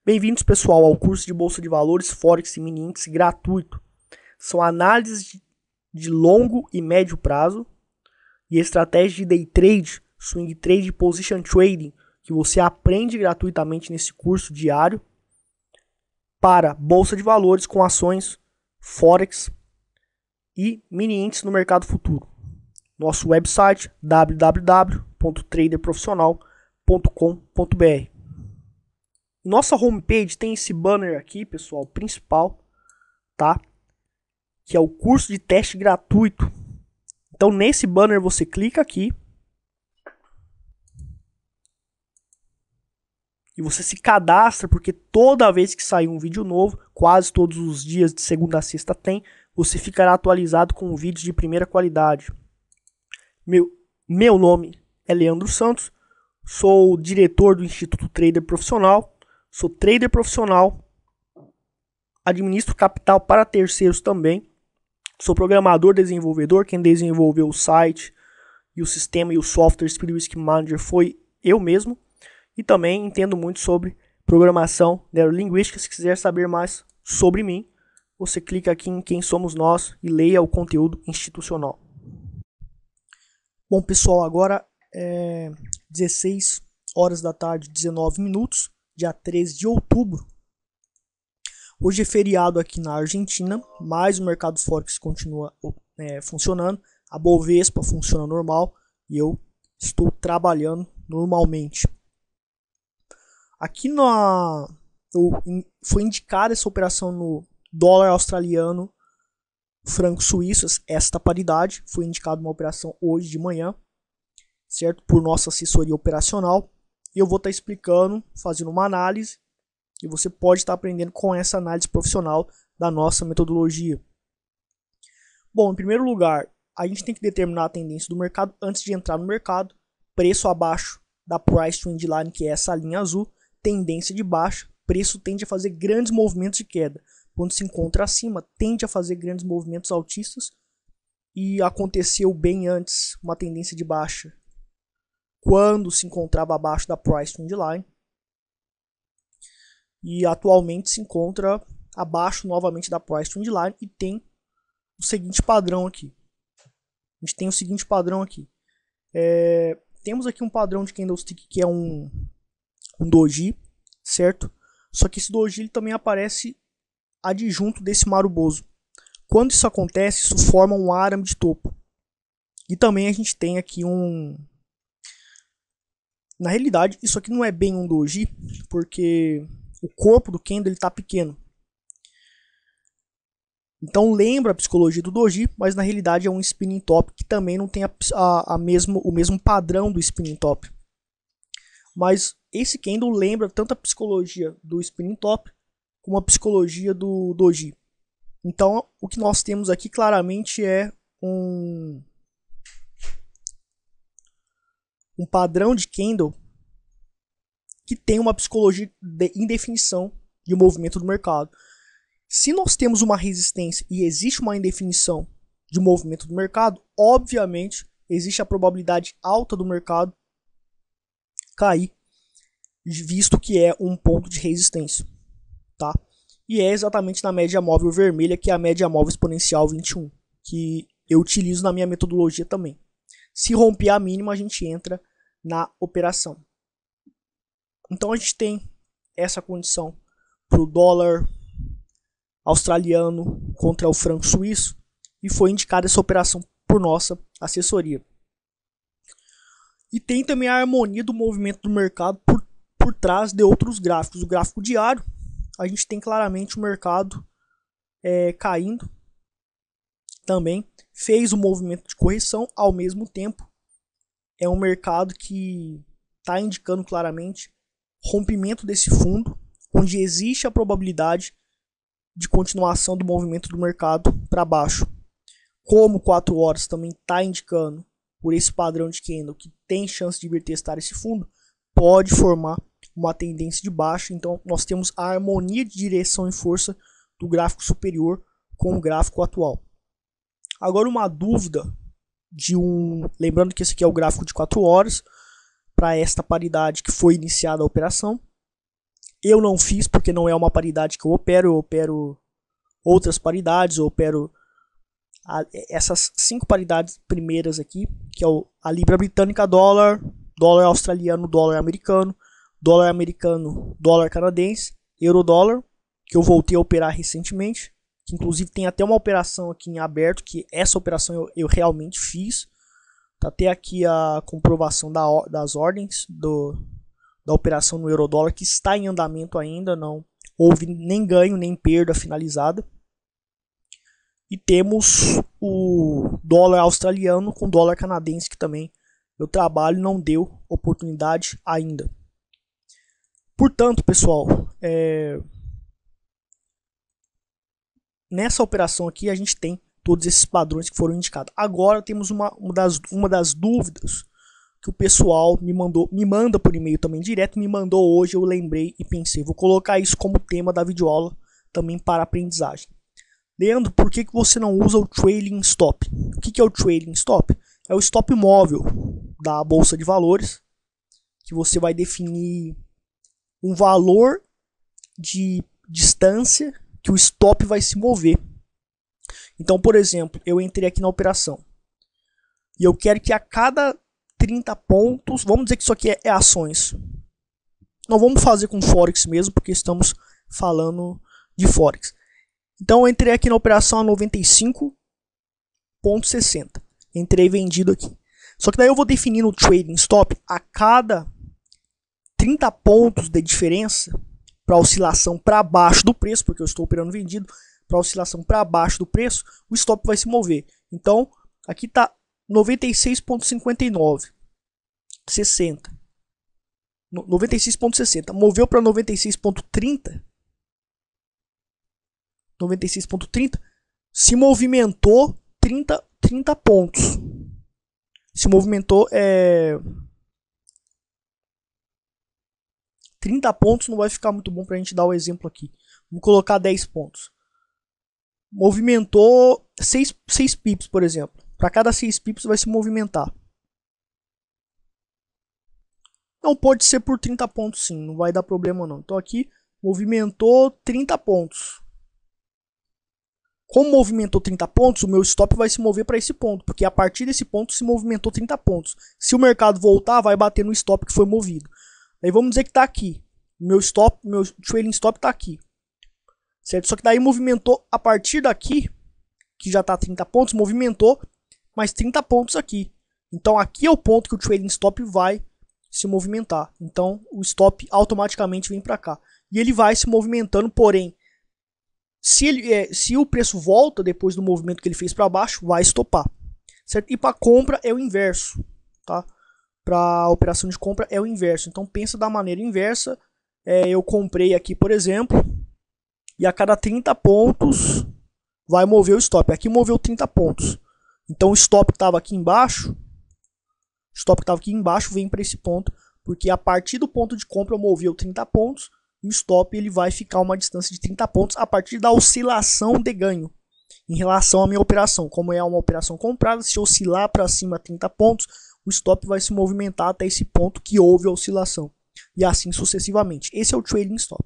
Bem-vindos, pessoal, ao curso de Bolsa de Valores, Forex e Mini Índice gratuito. São análises de longo e médio prazo e estratégias de day trade, swing trade e position trading que você aprende gratuitamente nesse curso diário para Bolsa de Valores com ações, Forex e Mini Índice no mercado futuro. Nosso website www.traderprofissional.com.br. Nossa homepage tem esse banner aqui, pessoal, principal, tá? Que é o curso de teste gratuito. Então, nesse banner você clica aqui e você se cadastra, porque toda vez que sair um vídeo novo, quase todos os dias de segunda a sexta tem, você ficará atualizado com vídeos de primeira qualidade. Meu nome é Leandro Santos, sou diretor do Instituto Trader Profissional. Sou trader profissional, administro capital para terceiros também. Sou programador, desenvolvedor. Quem desenvolveu o site e o sistema e o software Speed Risk Manager foi eu mesmo. E também entendo muito sobre programação neurolinguística. Se quiser saber mais sobre mim, você clica aqui em Quem Somos Nós e leia o conteúdo institucional. Bom, pessoal, agora é 16 horas da tarde, 19 minutos. Dia 13 de outubro. Hoje é feriado aqui na Argentina, mas o mercado Forex continua funcionando. A Bovespa funciona normal e eu estou trabalhando normalmente. Aqui foi indicada essa operação no dólar australiano, franco suíço, esta paridade. Foi indicada uma operação hoje de manhã, certo? Por nossa assessoria operacional. E eu vou estar explicando, fazendo uma análise, e você pode estar aprendendo com essa análise profissional da nossa metodologia. Bom, em primeiro lugar, a gente tem que determinar a tendência do mercado antes de entrar no mercado. Preço abaixo da Price Trend Line, que é essa linha azul, tendência de baixa. Preço tende a fazer grandes movimentos de queda. Quando se encontra acima, tende a fazer grandes movimentos altistas. E aconteceu bem antes uma tendência de baixa quando se encontrava abaixo da Price Trend Line, e atualmente se encontra abaixo novamente da Price Trend Line e tem o seguinte padrão aqui. A gente tem o seguinte padrão aqui. Temos aqui um padrão de candlestick que é um doji, certo? Só que esse doji ele também aparece adjunto desse Marubozu. Quando isso acontece, isso forma um arame de topo. E também a gente tem aqui na realidade, isso aqui não é bem um doji, porque o corpo do candle está pequeno. Então lembra a psicologia do doji, mas na realidade é um spinning top que também não tem o mesmo padrão do spinning top. Mas esse candle lembra tanto a psicologia do spinning top como a psicologia do doji. Então o que nós temos aqui claramente é um padrão de candle que tem uma psicologia de indefinição de movimento do mercado. Se nós temos uma resistência e existe uma indefinição de movimento do mercado, obviamente existe a probabilidade alta do mercado cair, visto que é um ponto de resistência, tá? E é exatamente na média móvel vermelha, que é a média móvel exponencial 21, que eu utilizo na minha metodologia também. Se romper a mínima, a gente entra na operação. Então a gente tem essa condição para o dólar australiano contra o franco suíço e foi indicada essa operação por nossa assessoria. E tem também a harmonia do movimento do mercado por trás de outros gráficos. O gráfico diário, a gente tem claramente o mercado caindo também. Fez um movimento de correção ao mesmo tempo. É um mercado que está indicando claramente rompimento desse fundo, onde existe a probabilidade de continuação do movimento do mercado para baixo. Como 4 horas também está indicando por esse padrão de candle que tem chance de vir testar esse fundo, pode formar uma tendência de baixa. Então nós temos a harmonia de direção e força do gráfico superior com o gráfico atual. Agora uma dúvida lembrando que esse aqui é o gráfico de 4 horas para esta paridade que foi iniciada a operação. Eu não fiz porque não é uma paridade que eu opero outras paridades, eu opero essas 5 paridades primeiras aqui, que é a libra britânica, dólar, dólar australiano, dólar americano, dólar canadense, euro dólar, que eu voltei a operar recentemente, que inclusive tem até uma operação aqui em aberto, que essa operação eu realmente fiz. Tá até aqui a comprovação das ordens da operação no euro dólar, que está em andamento ainda, não houve nem ganho nem perda finalizada. E temos o dólar australiano com dólar canadense, que também eu trabalho, não deu oportunidade ainda. Portanto, pessoal, nessa operação aqui a gente tem todos esses padrões que foram indicados. Agora temos uma das dúvidas que o pessoal me manda por e-mail também direto, me mandou hoje, eu lembrei e pensei, vou colocar isso como tema da videoaula também para aprendizagem. Leandro, por que você não usa o trailing stop? O que é o trailing stop? É o stop móvel da bolsa de valores, que você vai definir um valor de distância que o stop vai se mover. Então, por exemplo, eu entrei aqui na operação e eu quero que a cada 30 pontos, vamos dizer que isso aqui é ações. Não vamos fazer com Forex mesmo, porque estamos falando de Forex. Então eu entrei aqui na operação a 95,60. Entrei vendido aqui. Só que daí eu vou definir no trading stop a cada 30 pontos de diferença para oscilação para baixo do preço, porque eu estou operando vendido, para oscilação para baixo do preço, o stop vai se mover. Então, aqui está 96,59, 60. 96,60. Moveu para 96,30. 96,30. Se movimentou 30 pontos. Se movimentou 30 pontos, não vai ficar muito bom para a gente dar o exemplo aqui. Vamos colocar 10 pontos. Movimentou 6 pips, por exemplo. Para cada 6 pips vai se movimentar. Não pode ser por 30 pontos sim, não vai dar problema não. Então aqui movimentou 30 pontos. Como movimentou 30 pontos, o meu stop vai se mover para esse ponto, porque a partir desse ponto se movimentou 30 pontos. Se o mercado voltar, vai bater no stop que foi movido. Aí vamos dizer que está aqui. Meu trailing stop está aqui. Certo? Só que daí movimentou a partir daqui, que já está 30 pontos, movimentou mais 30 pontos aqui. Então aqui é o ponto que o trailing stop vai se movimentar. Então o stop automaticamente vem para cá. E ele vai se movimentando, porém, se o preço volta depois do movimento que ele fez para baixo, vai estopar. Certo? E para compra é o inverso. Tá? Para a operação de compra é o inverso. Então pensa da maneira inversa. Eu comprei aqui, por exemplo, e a cada 30 pontos vai mover o stop. Aqui moveu 30 pontos. Então o stop que estava aqui embaixo, vem para esse ponto, porque a partir do ponto de compra moveu 30 pontos, e o stop ele vai ficar uma distância de 30 pontos a partir da oscilação de ganho em relação à minha operação. Como é uma operação comprada, se oscilar para cima 30 pontos, o stop vai se movimentar até esse ponto que houve a oscilação, e assim sucessivamente. Esse é o trailing stop.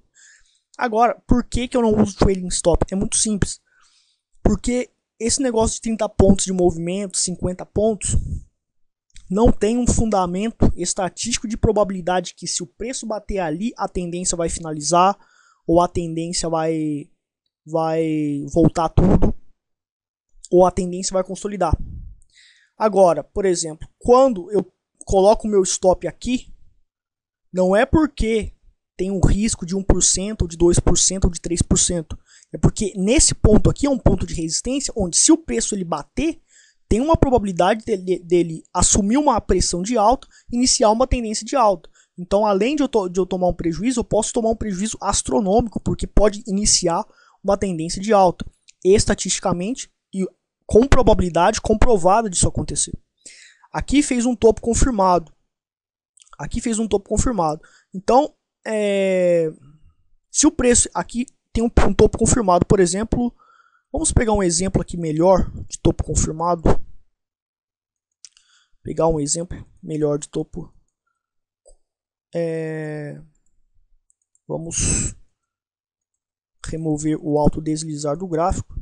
Agora, por que eu não uso trailing stop? É muito simples. Porque esse negócio de 30 pontos de movimento, 50 pontos, não tem um fundamento estatístico de probabilidade que se o preço bater ali, a tendência vai finalizar, ou a tendência vai voltar tudo, ou a tendência vai consolidar. Agora, por exemplo, quando eu coloco o meu stop aqui, não é porque tem um risco de 1%, ou de 2%, ou de 3%. É porque nesse ponto aqui é um ponto de resistência, onde se o preço ele bater, tem uma probabilidade dele assumir uma pressão de alta, iniciar uma tendência de alta. Então, além de eu tomar um prejuízo, eu posso tomar um prejuízo astronômico, porque pode iniciar uma tendência de alta, estatisticamente e com probabilidade comprovada disso acontecer. Aqui fez um topo confirmado. Então, se o preço aqui tem um topo confirmado, por exemplo, vamos pegar um exemplo aqui melhor de topo confirmado. Pegar um exemplo melhor de topo. Vamos remover o autodeslizar do gráfico.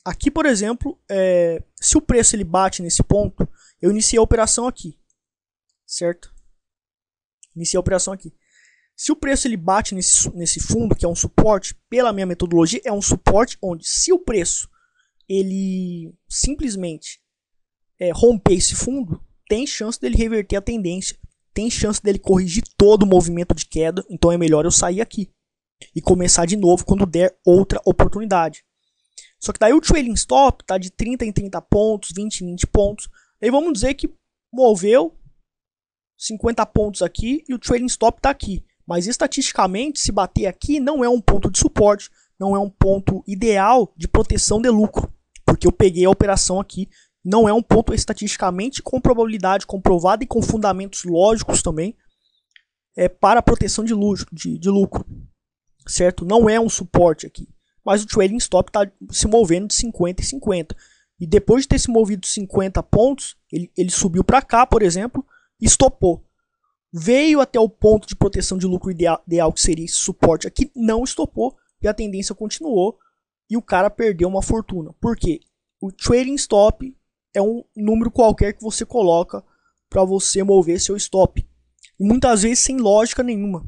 Aqui, por exemplo, se o preço ele bate nesse ponto, eu iniciei a operação aqui, certo? Iniciei a operação aqui. Se o preço ele bate nesse fundo, que é um suporte, pela minha metodologia, é um suporte onde, se o preço ele simplesmente romper esse fundo, tem chance dele reverter a tendência, tem chance dele corrigir todo o movimento de queda, então é melhor eu sair aqui e começar de novo quando der outra oportunidade. Só que daí o trailing stop tá de 30 em 30 pontos, 20 em 20 pontos. Aí vamos dizer que moveu 50 pontos aqui e o trailing stop tá aqui. Mas estatisticamente, se bater aqui, não é um ponto de suporte, não é um ponto ideal de proteção de lucro. Porque eu peguei a operação aqui, não é um ponto estatisticamente com probabilidade comprovada e com fundamentos lógicos também para a proteção de lucro. Certo? Não é um suporte aqui. Mas o trailing stop está se movendo de 50 em 50. E depois de ter se movido 50 pontos, ele subiu para cá, por exemplo, e estopou. Veio até o ponto de proteção de lucro ideal, que seria esse suporte aqui, não estopou, e a tendência continuou, e o cara perdeu uma fortuna. Por quê? O trailing stop é um número qualquer que você coloca para você mover seu stop. E muitas vezes sem lógica nenhuma.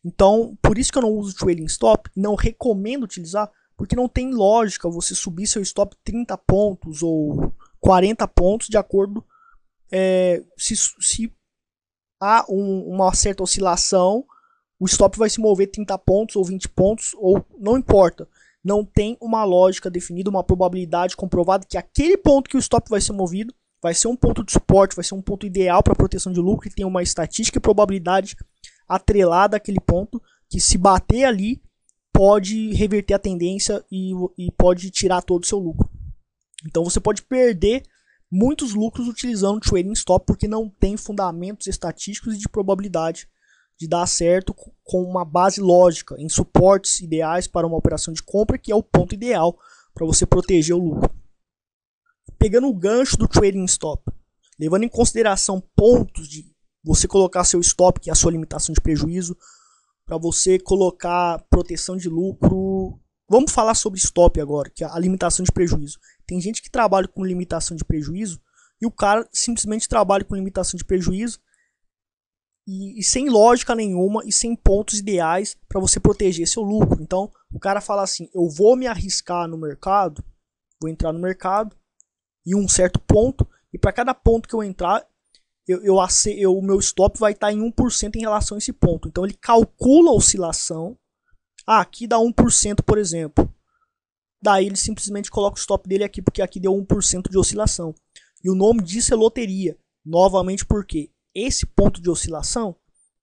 Então, por isso que eu não uso trailing stop, não recomendo utilizar, porque não tem lógica você subir seu stop 30 pontos ou 40 pontos de acordo se há uma certa oscilação, o stop vai se mover 30 pontos ou 20 pontos, ou não importa. Não tem uma lógica definida, uma probabilidade comprovada que aquele ponto que o stop vai ser movido vai ser um ponto de suporte, vai ser um ponto ideal para proteção de lucro e tem uma estatística e probabilidade atrelada àquele ponto, que se bater ali, pode reverter a tendência e pode tirar todo o seu lucro. Então você pode perder muitos lucros utilizando o trailing stop, porque não tem fundamentos estatísticos e de probabilidade de dar certo com uma base lógica, em suportes ideais para uma operação de compra, que é o ponto ideal para você proteger o lucro. Pegando o gancho do trailing stop, levando em consideração pontos de você colocar seu stop, que é a sua limitação de prejuízo, para você colocar proteção de lucro. Vamos falar sobre stop agora, que é a limitação de prejuízo. Tem gente que trabalha com limitação de prejuízo e o cara simplesmente trabalha com limitação de prejuízo e sem lógica nenhuma e sem pontos ideais para você proteger seu lucro. Então o cara fala assim, eu vou me arriscar no mercado, vou entrar no mercado em um certo ponto, e para cada ponto que eu entrar, o meu stop vai estar em 1% em relação a esse ponto. Então ele calcula a oscilação. Aqui dá 1%, por exemplo. Daí ele simplesmente coloca o stop dele aqui, porque aqui deu 1% de oscilação. E o nome disso é loteria. Novamente porque esse ponto de oscilação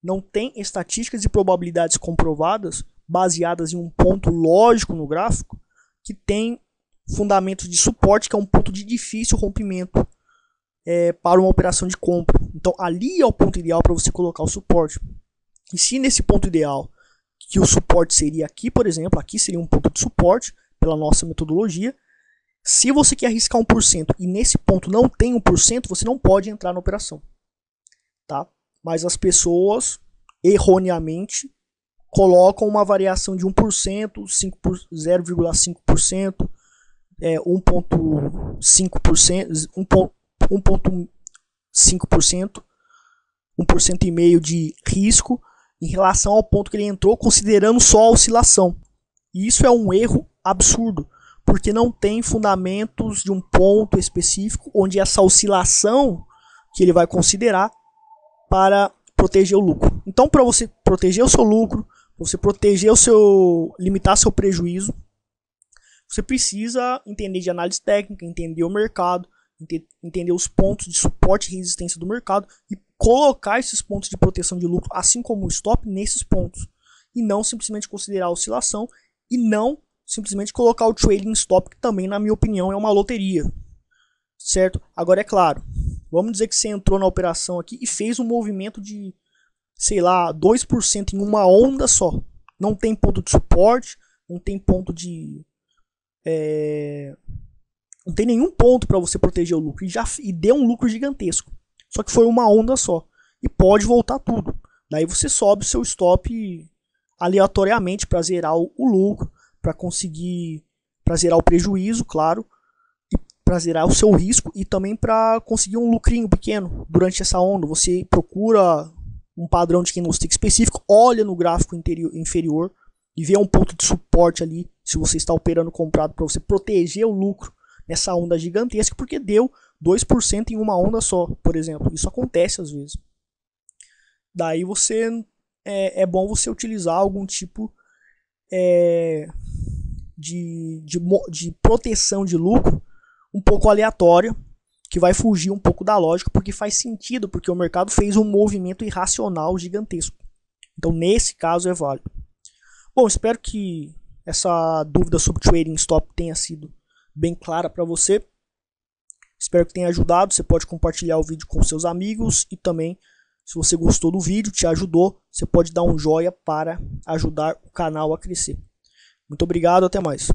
não tem estatísticas e probabilidades comprovadas, baseadas em um ponto lógico no gráfico, que tem fundamentos de suporte, que é um ponto de difícil rompimento para uma operação de compra. Então ali é o ponto ideal para você colocar o suporte. E se nesse ponto ideal, que o suporte seria aqui, por exemplo, aqui seria um ponto de suporte pela nossa metodologia, se você quer arriscar 1% e nesse ponto não tem 1%, você não pode entrar na operação. Tá? Mas as pessoas erroneamente colocam uma variação de 1%, 0,5%, 1,5%, 1,5%, 1,5% de risco em relação ao ponto que ele entrou, considerando só a oscilação. E isso é um erro absurdo, porque não tem fundamentos de um ponto específico onde essa oscilação que ele vai considerar para proteger o lucro. Então, para você proteger o seu lucro, você proteger limitar seu prejuízo, você precisa entender de análise técnica, entender o mercado, entender os pontos de suporte e resistência do mercado e colocar esses pontos de proteção de lucro, assim como o stop, nesses pontos. E não simplesmente considerar a oscilação e não simplesmente colocar o trailing stop, que também, na minha opinião, é uma loteria. Certo? Agora, é claro, vamos dizer que você entrou na operação aqui e fez um movimento de, sei lá, 2% em uma onda só. Não tem ponto de suporte, não tem ponto de não tem nenhum ponto para você proteger o lucro e deu um lucro gigantesco. Só que foi uma onda só e pode voltar tudo. Daí você sobe o seu stop aleatoriamente para zerar o lucro, para conseguir, para zerar o prejuízo, claro, e para zerar o seu risco e também para conseguir um lucrinho pequeno durante essa onda. Você procura um padrão de candlestick específico, olha no gráfico inferior e vê um ponto de suporte ali, se você está operando comprado, para você proteger o lucro nessa onda gigantesca, porque deu 2% em uma onda só, por exemplo. Isso acontece às vezes. Daí você é bom você utilizar algum tipo de proteção de lucro um pouco aleatória, que vai fugir um pouco da lógica, porque faz sentido, porque o mercado fez um movimento irracional gigantesco. Então, nesse caso, é válido. Bom, espero que essa dúvida sobre trading stop tenha sido bem clara para você. Espero que tenha ajudado. Você pode compartilhar o vídeo com seus amigos e também, se você gostou do vídeo, te ajudou, você pode dar um joinha para ajudar o canal a crescer. Muito obrigado, até mais.